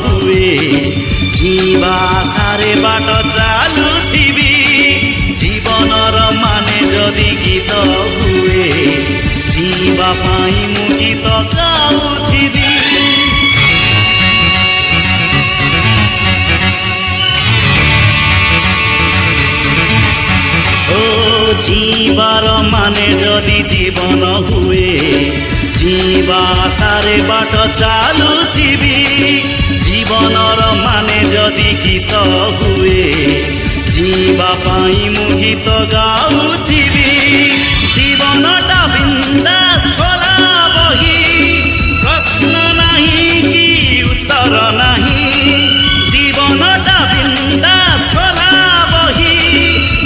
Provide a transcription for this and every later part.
हुए जीवा सारे बाट चालुथिबी जीवनर माने जदि गीत हुए जीवा पाई मु गीत गाउथिबी जीवार माने जदि जीवन हुए जीवा सारे बाट चालुथिबी जीवनर माने जदि गीत हुए जीवा पाई मु गीत गाउथिबी जीवनटा बिंदास खोला बही प्रश्न नहीं कि उत्तर नहीं जीवनटा बिंदास खोला बही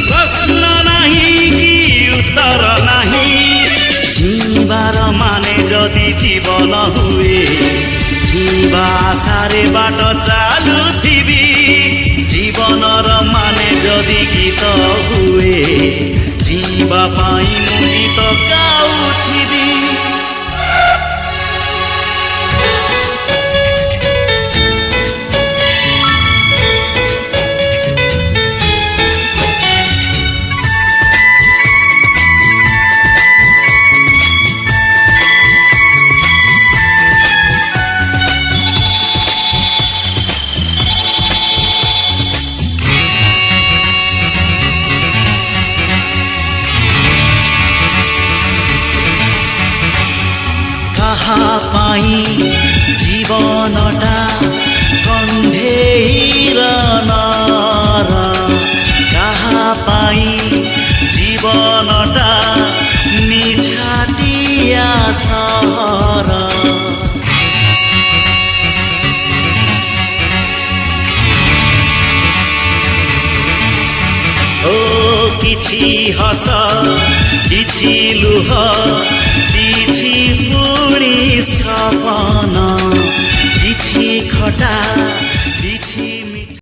प्रश्न नहीं कि उत्तर नहीं जीवार माने जदि जीवन हुए जीवा सारे बाट चालुथिबी जीवनर माने जदि गीत हुए जीवा पाई मु गीत गाउथिबी पाई जीवनटा कंधेर नर कहा पाई जीवनटा निछाटिया सहर ओ किछि हस किछि लुह किछि पुणी सपन किछि खटा